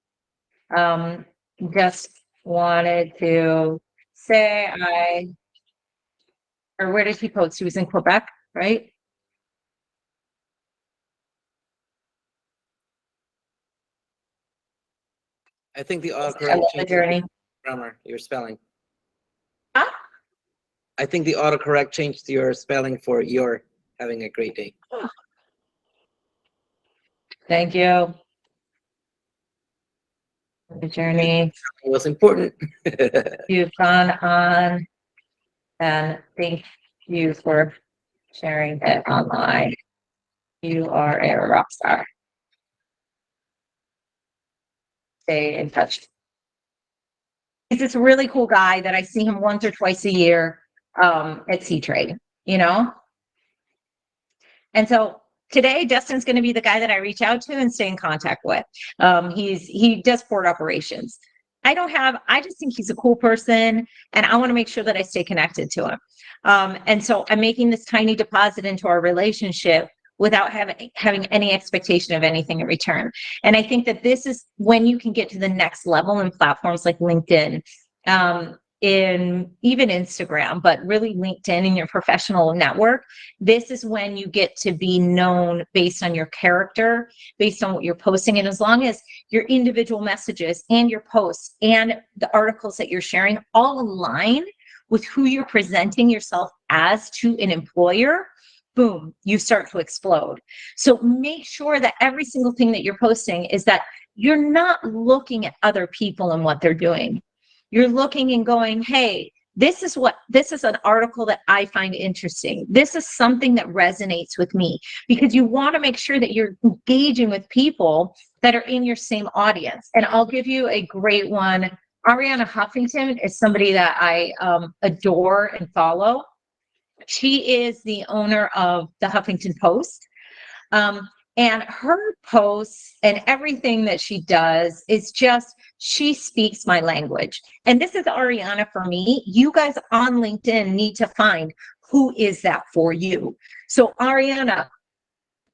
Just wanted to say or where did he post? He was in Quebec, right? I think the I love autocorrect the changed journey. grammar, your spelling. Huh? I think the autocorrect changed your spelling for you're having a great day. Thank you. The journey It was important. you've gone on, and thank you for sharing it online. You are a rock star. Stay in touch. He's this really cool guy that I see him once or twice a year at C-Trade, And so today, Dustin's going to be the guy that I reach out to and stay in contact with. He does port operations. I just think he's a cool person, and I want to make sure that I stay connected to him. And so I'm making this tiny deposit into our relationship without having any expectation of anything in return. And I think that this is when you can get to the next level in platforms like LinkedIn, in even Instagram, but really LinkedIn in your professional network. This is when you get to be known based on your character, based on what you're posting. And as long as your individual messages and your posts and the articles that you're sharing all align with who you're presenting yourself as to an employer, boom, you start to explode. So make sure that every single thing that you're posting is that you're not looking at other people and what they're doing. You're looking and going, hey, this is an article that I find interesting. This is something that resonates with me, because you want to make sure that you're engaging with people that are in your same audience. And I'll give you a great one. Arianna Huffington is somebody that I adore and follow. She is the owner of the Huffington Post. And her posts and everything that she does is just, she speaks my language. And this is Arianna for me. You guys on LinkedIn need to find who is that for you. So Arianna,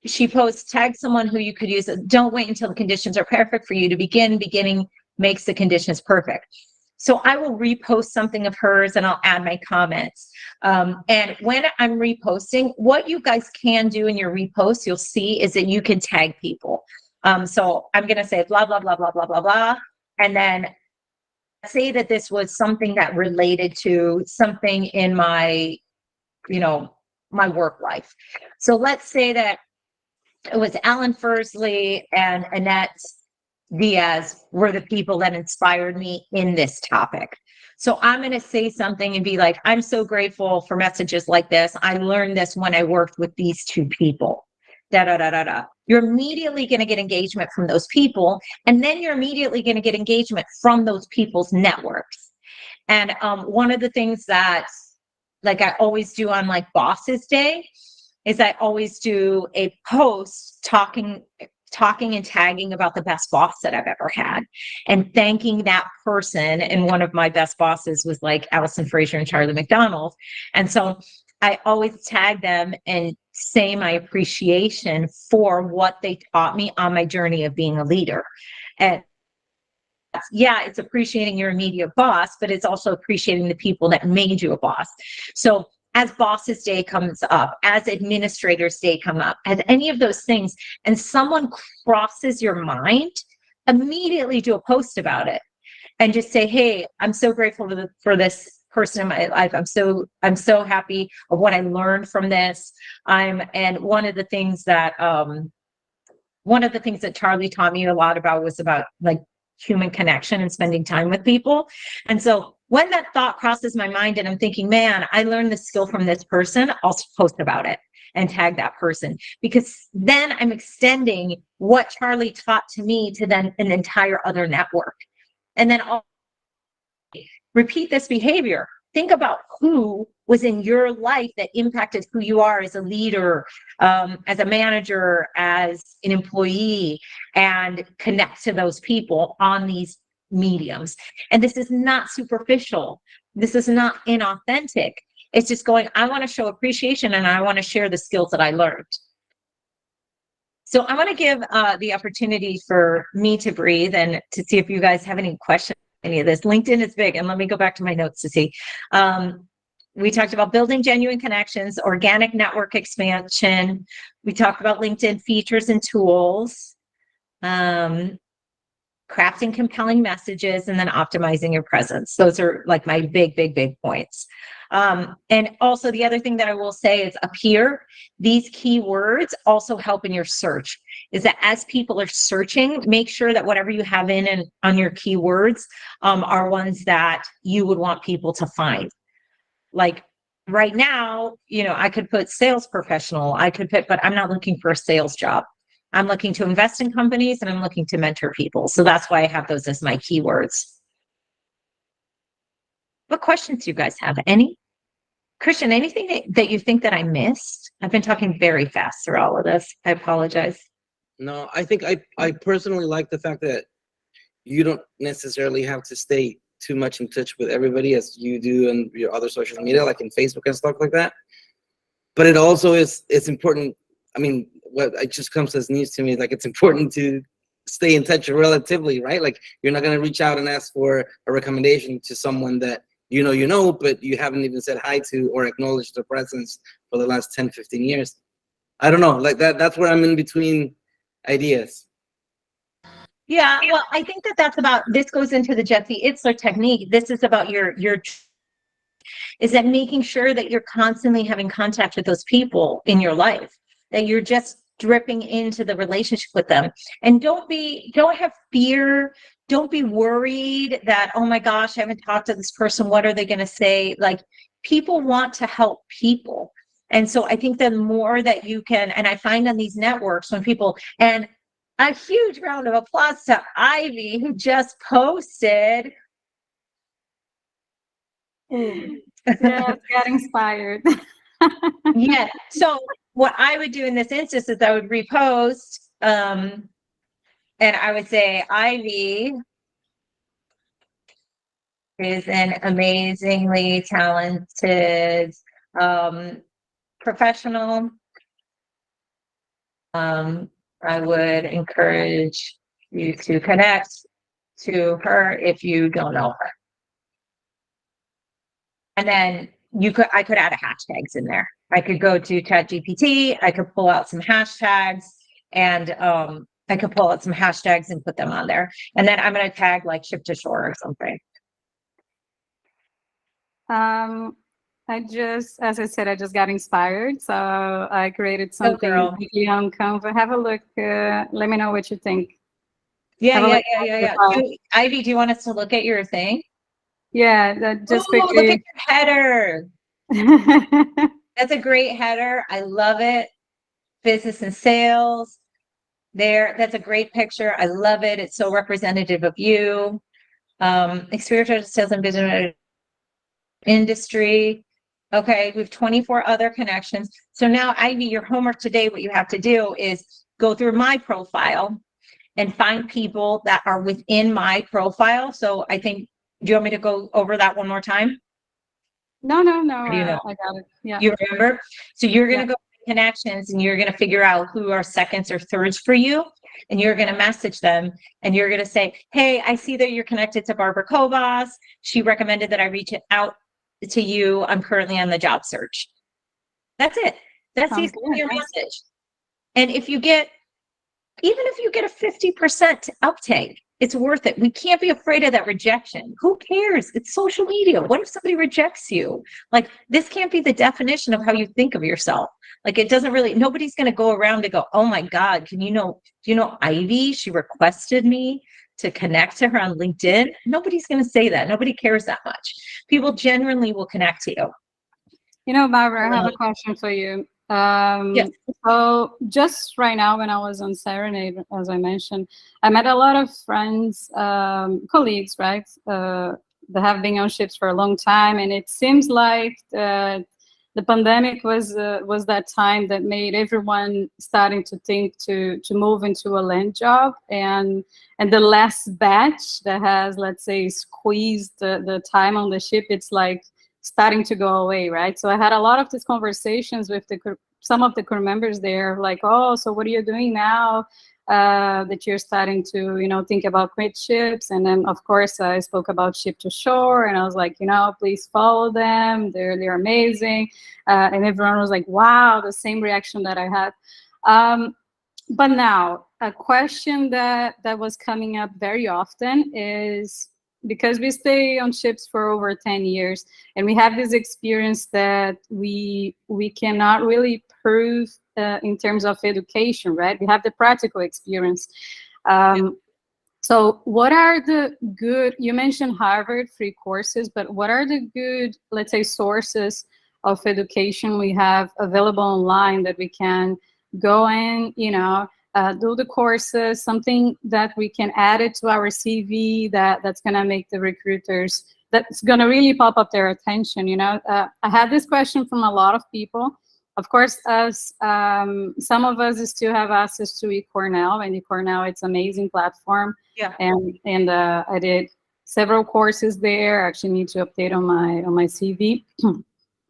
she posts, tag someone who you could use. Don't wait until the conditions are perfect for you to begin. Beginning makes the conditions perfect. So I will repost something of hers and I'll add my comments. And when I'm reposting, what you guys can do in your reposts, you'll see is that you can tag people. So I'm going to say blah, blah, blah, blah, blah, blah, blah. And then say that this was something that related to something in my, my work life. So let's say that it was Alan Fursley and Annette Diaz were the people that inspired me in this topic. So I'm going to say something and be like, I'm so grateful for messages like this. I learned this when I worked with these two people. Da, da, da, da, da. You're immediately going to get engagement from those people. And then you're immediately going to get engagement from those people's networks. And one of the things that, like I always do on like Bosses Day, is I always do a post talking and tagging about the best boss that I've ever had and thanking that person. And one of my best bosses was like Allison Fraser and Charlie McDonald. And so I always tag them and say my appreciation for what they taught me on my journey of being a leader. And yeah, it's appreciating your immediate boss, but it's also appreciating the people that made you a boss. So as Bosses Day comes up, as Administrators Day come up, as any of those things, and someone crosses your mind, immediately do a post about it and just say, hey, I'm so grateful for this person in my life. I'm so happy of what I learned from this. And one of the things that Charlie taught me a lot about was about like human connection and spending time with people. And so when that thought crosses my mind and I'm thinking, man, I learned this skill from this person, I'll post about it and tag that person, because then I'm extending what Charlie taught to me to then an entire other network. And then I'll repeat this behavior. Think about who was in your life that impacted who you are as a leader, as a manager, as an employee, and connect to those people on these mediums. And this is not superficial. This is not inauthentic. It's just going, I want to show appreciation and I want to share the skills that I learned. So I want to give the opportunity for me to breathe and to see if you guys have any questions. Any of this. LinkedIn is big. And let me go back to my notes to see. We talked about building genuine connections, organic network expansion. We talked about LinkedIn features and tools, crafting compelling messages, and then optimizing your presence. Those are like my big points. And also the other thing that I will say is up here, these keywords also help in your search. Is that as people are searching, make sure that whatever you have in and on your keywords are ones that you would want people to find. Like right now, I could put sales professional, but I'm not looking for a sales job. I'm looking to invest in companies and I'm looking to mentor people. So that's why I have those as my keywords. What questions do you guys have? Any? Christian, anything that you think that I missed? I've been talking very fast through all of this. I apologize. No, I think I personally like the fact that you don't necessarily have to stay too much in touch with everybody as you do in your other social media, like in Facebook and stuff like that. But it also it's important. I mean, what it just comes as news to me, like it's important to stay in touch relatively, right? Like you're not going to reach out and ask for a recommendation to someone that you know, but you haven't even said hi to or acknowledged their presence for the last 10, 15 years. I don't know, like that's where I'm in between ideas. Yeah, well, I think that's about, this goes into the Jesse Itzler technique. This is about your is that making sure that you're constantly having contact with those people in your life, that you're just dripping into the relationship with them. And don't have fear. Don't be worried that, oh my gosh, I haven't talked to this person. What are they going to say? Like, people want to help people. And so I think the more that you can, and I find on these networks when people, and a huge round of applause to Ivy, who just posted. Yes, got inspired. Yeah. So what I would do in this instance is I would repost, and I would say, Ivy is an amazingly talented professional. I would encourage you to connect to her if you don't know her. And then I could add a hashtags in there. I could go to ChatGPT, I could pull out some hashtags, and I could pull out some hashtags and put them on there. And then I'm going to tag like Ship to Shore or something. As I said, I just got inspired. So I created something on Canva. Have a look. Let me know what you think. Yeah. Ivy, do you want us to look at your thing? Yeah, just quickly. Look at your header. That's a great header. I love it. Business and sales. That's a great picture. I love it. It's so representative of you. Experiential sales and business industry. Okay, we have 24 other connections. So now, Ivy, your homework today, what you have to do is go through my profile and find people that are within my profile. So I think, do you want me to go over that one more time? No. Do you know? I got it. Yeah. You remember? So you're going to go to connections and you're going to figure out who are seconds or thirds for you. And you're going to message them and you're going to say, hey, I see that you're connected to Barbara Kovas. She recommended that I reach out to you. I'm currently on the job search. That's it. That's your message. And even if you get a 50% uptake, it's worth it. We can't be afraid of that rejection. Who cares? It's social media. What if somebody rejects you? Like, this can't be the definition of how you think of yourself. Like, it doesn't really, nobody's going to go around and go, oh my God, do you know Ivy? She requested me to connect to her on LinkedIn. Nobody's going to say that. Nobody cares that much. People genuinely will connect to you. Barbara, I have a question for you. Yes. So just right now, when I was on Serenade, as I mentioned, I met a lot of friends, colleagues, right? That have been on ships for a long time, and it seems like the pandemic was that time that made everyone starting to think to move into a land job, and the last batch that has, let's say, squeezed the time on the ship, it's like starting to go away, right? So I had a lot of these conversations with some of the crew members there, like, oh, so what are you doing now that you're starting to, think about quit ships? And then, of course, I spoke about Ship to Shore, and I was like, please follow them. They're amazing. And everyone was like, wow, the same reaction that I had. But now, a question that was coming up very often is, because we stay on ships for over 10 years and we have this experience that we cannot really prove in terms of education, right? We have the practical experience. So what are the good, you mentioned Harvard free courses, but what are the good, let's say, sources of education we have available online that we can go in, do the courses, something that we can add it to our CV that's going to make the recruiters, that's going to really pop up their attention. I had this question from a lot of people. Of course, as some of us still have access to eCornell, and eCornell, it's an amazing platform. Yeah. And I did several courses there. I actually need to update on my CV.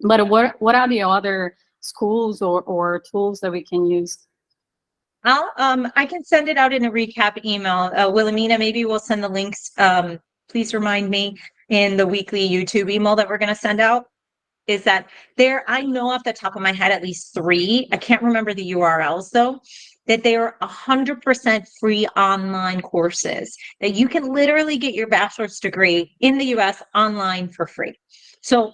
But what are the other schools or tools that we can use? I can send it out in a recap email. Wilhelmina, maybe we'll send the links. Please remind me in the weekly YouTube email that we're going to send out. Is that there? I know off the top of my head at least 3. I can't remember the URLs though. That they are 100% free online courses that you can literally get your bachelor's degree in the US online for free. So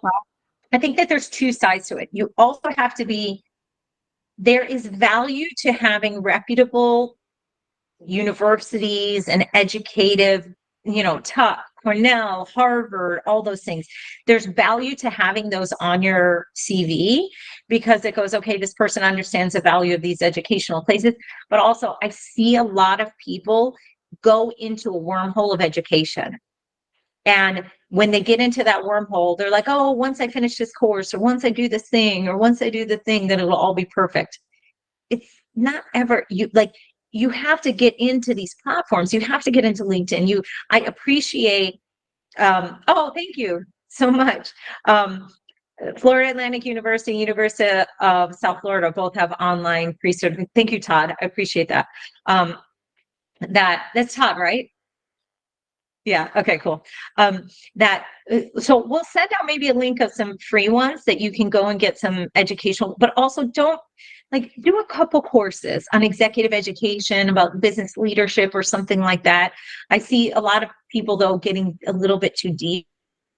I think that there's two sides to it. You also have to be, there is value to having reputable universities and educative, Tuck, Cornell, Harvard, all those things. There's value to having those on your CV because it goes, okay, this person understands the value of these educational places. But also, I see a lot of people go into a wormhole of education. And when they get into that wormhole, they're like, oh, once I finish this course, or once I do this thing, or once I do the thing, then it'll all be perfect. It's not ever. You have to get into these platforms. You have to get into LinkedIn. I appreciate, oh, thank you so much. Florida Atlantic University, University of South Florida, both have online pre-certification. Thank you, Todd. I appreciate that. That's Todd, right? Yeah. Okay, cool. So we'll send out maybe a link of some free ones that you can go and get some educational, but also do a couple courses on executive education about business leadership or something like that. I see a lot of people though getting a little bit too deep,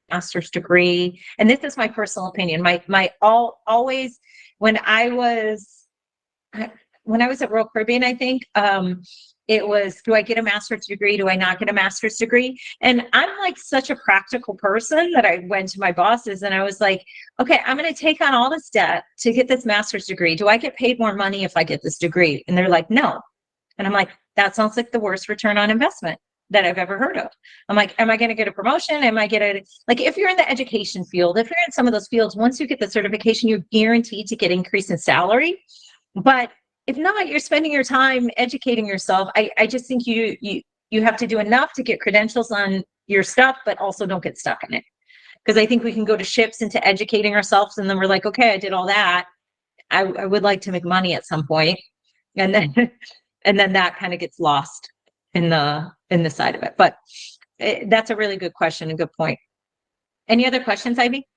master's degree. And this is my personal opinion. Always when I was at Royal Caribbean, I think, it was, do I get a master's degree? Do I not get a master's degree? And I'm like such a practical person that I went to my bosses and I was like, okay, I'm going to take on all this debt to get this master's degree. Do I get paid more money if I get this degree? And they're like, no. And I'm like, that sounds like the worst return on investment that I've ever heard of. I'm like, am I going to get a promotion? If you're in the education field, if you're in some of those fields, once you get the certification, you're guaranteed to get increase in salary. But if not, you're spending your time educating yourself. I just think you have to do enough to get credentials on your stuff, but also don't get stuck in it. Because I think we can go to ships into educating ourselves, and then we're like, okay, I did all that. I would like to make money at some point, and then that kind of gets lost in the side of it. But that's a really good question and good point. Any other questions, Ivy?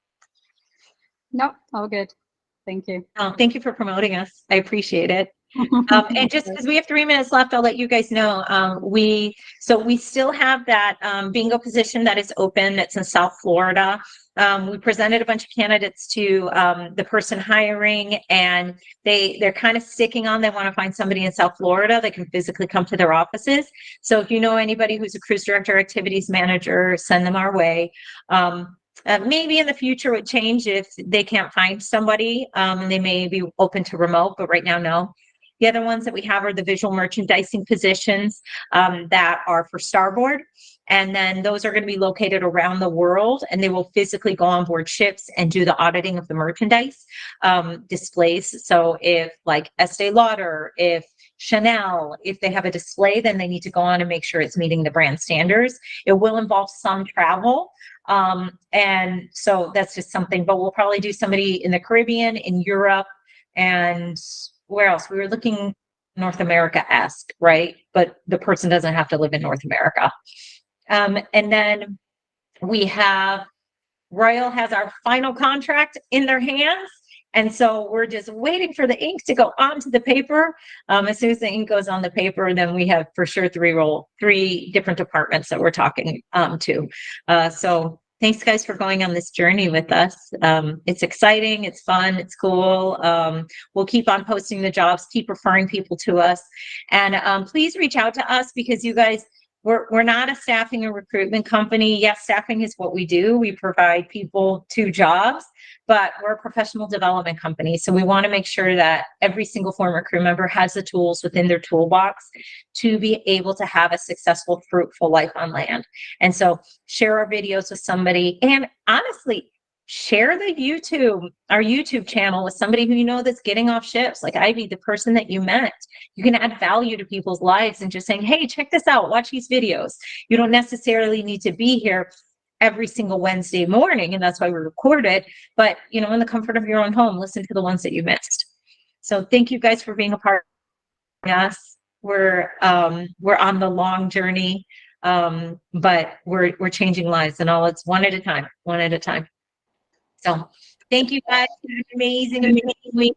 No, all good. Thank you. Oh, thank you for promoting us. I appreciate it. And just because we have 3 minutes left, I'll let you guys know. We still have that bingo position that is open. That's in South Florida. We presented a bunch of candidates to the person hiring, and they're kind of sticking on. They want to find somebody in South Florida that can physically come to their offices. So if you know anybody who's a cruise director, activities manager, send them our way. Maybe in the future it would change if they can't find somebody, and they may be open to remote, but right now, no. The other ones that we have are the visual merchandising positions that are for Starboard. And then those are going to be located around the world, and they will physically go on board ships and do the auditing of the merchandise displays. So if like Estee Lauder, if Chanel, if they have a display, then they need to go on and make sure it's meeting the brand standards. It will involve some travel. And so that's just something, but we'll probably do somebody in the Caribbean, in Europe, and where else? We were looking North America-esque, right? But the person doesn't have to live in North America. And then we have Royal has our final contract in their hands. And so we're just waiting for the ink to go onto the paper. As soon as the ink goes on the paper, then we have for sure 3 different departments that we're talking to. So thanks guys for going on this journey with us. It's exciting, it's fun, it's cool. We'll keep on posting the jobs, keep referring people to us. And please reach out to us, because you guys, we're not a staffing or recruitment company. Yes, staffing is what we do. We provide people to jobs, but we're a professional development company. So we want to make sure that every single former crew member has the tools within their toolbox to be able to have a successful, fruitful life on land. And so share our videos with somebody, and honestly, share our YouTube channel with somebody who you know that's getting off ships, like Ivy, the person that you met. You can add value to people's lives and just saying, hey, check this out, watch these videos. You don't necessarily need to be here every single Wednesday morning, and that's why we record it, but in the comfort of your own home, listen to the ones that you missed. So thank you guys for being a part of us. We're on the long journey, but we're changing lives, and all it's one at a time. So thank you guys. Have an amazing week.